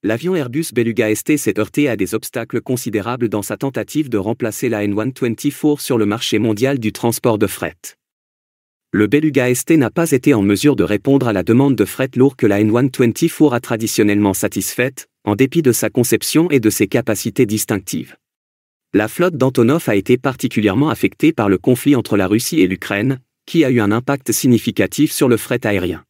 L'avion Airbus Beluga ST s'est heurté à des obstacles considérables dans sa tentative de remplacer la N124 sur le marché mondial du transport de fret. Le Beluga ST n'a pas été en mesure de répondre à la demande de fret lourd que la N124 a traditionnellement satisfaite, en dépit de sa conception et de ses capacités distinctives. La flotte d'Antonov a été particulièrement affectée par le conflit entre la Russie et l'Ukraine, qui a eu un impact significatif sur le fret aérien.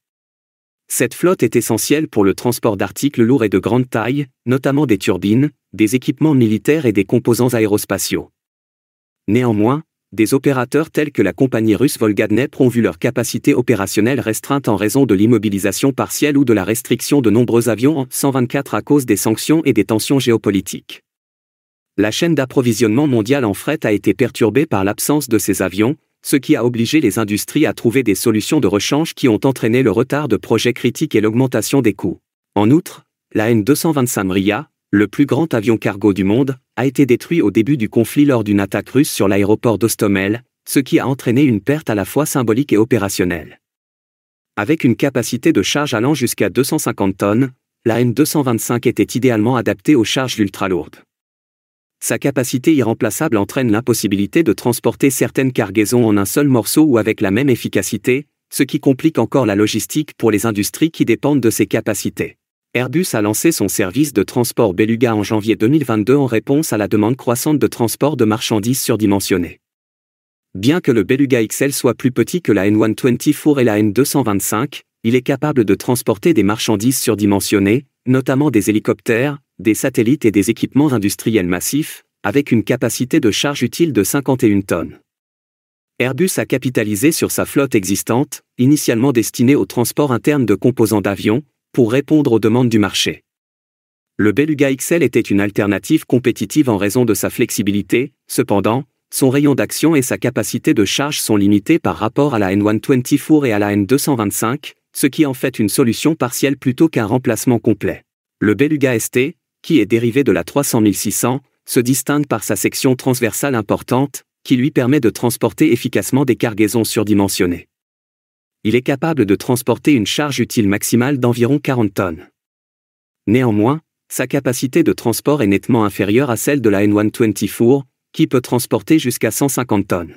Cette flotte est essentielle pour le transport d'articles lourds et de grande taille, notamment des turbines, des équipements militaires et des composants aérospatiaux. Néanmoins, des opérateurs tels que la compagnie russe Volga-Dnepr ont vu leur capacité opérationnelle restreinte en raison de l'immobilisation partielle ou de la restriction de nombreux avions en 124 à cause des sanctions et des tensions géopolitiques. La chaîne d'approvisionnement mondiale en fret a été perturbée par l'absence de ces avions, ce qui a obligé les industries à trouver des solutions de rechange qui ont entraîné le retard de projets critiques et l'augmentation des coûts. En outre, la N225 Mriya, le plus grand avion cargo du monde, a été détruit au début du conflit lors d'une attaque russe sur l'aéroport d'Hostomel, ce qui a entraîné une perte à la fois symbolique et opérationnelle. Avec une capacité de charge allant jusqu'à 250 tonnes, la N225 était idéalement adaptée aux charges ultra-lourdes. Sa capacité irremplaçable entraîne l'impossibilité de transporter certaines cargaisons en un seul morceau ou avec la même efficacité, ce qui complique encore la logistique pour les industries qui dépendent de ses capacités. Airbus a lancé son service de transport Beluga en janvier 2022 en réponse à la demande croissante de transport de marchandises surdimensionnées. Bien que le Beluga XL soit plus petit que la N124 et la N225, il est capable de transporter des marchandises surdimensionnées, notamment des hélicoptères, des satellites et des équipements industriels massifs, avec une capacité de charge utile de 51 tonnes. Airbus a capitalisé sur sa flotte existante, initialement destinée au transport interne de composants d'avions, pour répondre aux demandes du marché. Le Beluga XL était une alternative compétitive en raison de sa flexibilité, cependant, son rayon d'action et sa capacité de charge sont limités par rapport à la N124 et à la N225, ce qui en fait une solution partielle plutôt qu'un remplacement complet. Le Beluga ST, qui est dérivé de la 300-600, se distingue par sa section transversale importante, qui lui permet de transporter efficacement des cargaisons surdimensionnées. Il est capable de transporter une charge utile maximale d'environ 40 tonnes. Néanmoins, sa capacité de transport est nettement inférieure à celle de la N124, qui peut transporter jusqu'à 150 tonnes.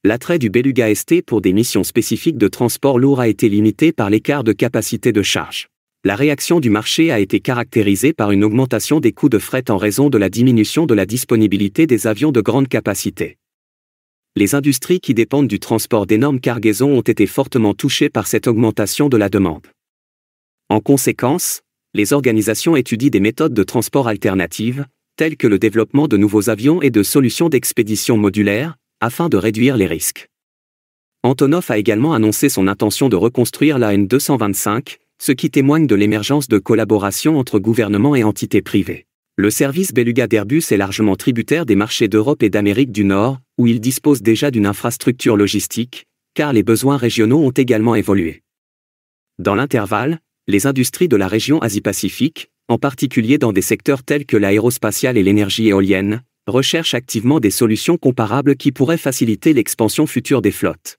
L'attrait du Beluga ST pour des missions spécifiques de transport lourd a été limité par l'écart de capacité de charge. La réaction du marché a été caractérisée par une augmentation des coûts de fret en raison de la diminution de la disponibilité des avions de grande capacité. Les industries qui dépendent du transport d'énormes cargaisons ont été fortement touchées par cette augmentation de la demande. En conséquence, les organisations étudient des méthodes de transport alternatives, telles que le développement de nouveaux avions et de solutions d'expédition modulaires, afin de réduire les risques. Antonov a également annoncé son intention de reconstruire la N225, ce qui témoigne de l'émergence de collaborations entre gouvernements et entités privées. Le service Beluga d'Airbus est largement tributaire des marchés d'Europe et d'Amérique du Nord, où il dispose déjà d'une infrastructure logistique, car les besoins régionaux ont également évolué. Dans l'intervalle, les industries de la région Asie-Pacifique, en particulier dans des secteurs tels que l'aérospatiale et l'énergie éolienne, recherchent activement des solutions comparables qui pourraient faciliter l'expansion future des flottes.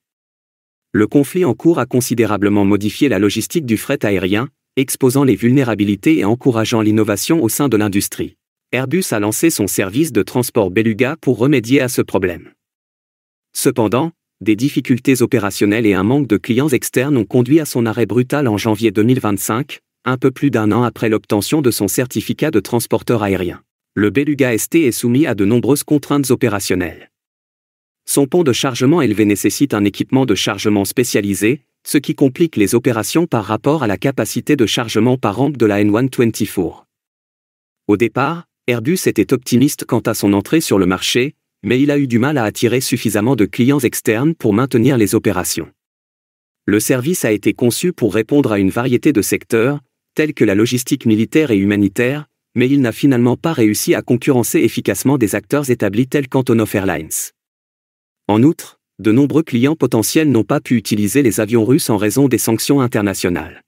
Le conflit en cours a considérablement modifié la logistique du fret aérien, exposant les vulnérabilités et encourageant l'innovation au sein de l'industrie. Airbus a lancé son service de transport Beluga pour remédier à ce problème. Cependant, des difficultés opérationnelles et un manque de clients externes ont conduit à son arrêt brutal en janvier 2025, un peu plus d'un an après l'obtention de son certificat de transporteur aérien. Le Beluga ST est soumis à de nombreuses contraintes opérationnelles. Son pont de chargement élevé nécessite un équipement de chargement spécialisé, ce qui complique les opérations par rapport à la capacité de chargement par rampe de la N124. Au départ, Airbus était optimiste quant à son entrée sur le marché, mais il a eu du mal à attirer suffisamment de clients externes pour maintenir les opérations. Le service a été conçu pour répondre à une variété de secteurs, tels que la logistique militaire et humanitaire, mais il n'a finalement pas réussi à concurrencer efficacement des acteurs établis tels qu'Antonov Airlines. En outre, de nombreux clients potentiels n'ont pas pu utiliser les avions russes en raison des sanctions internationales.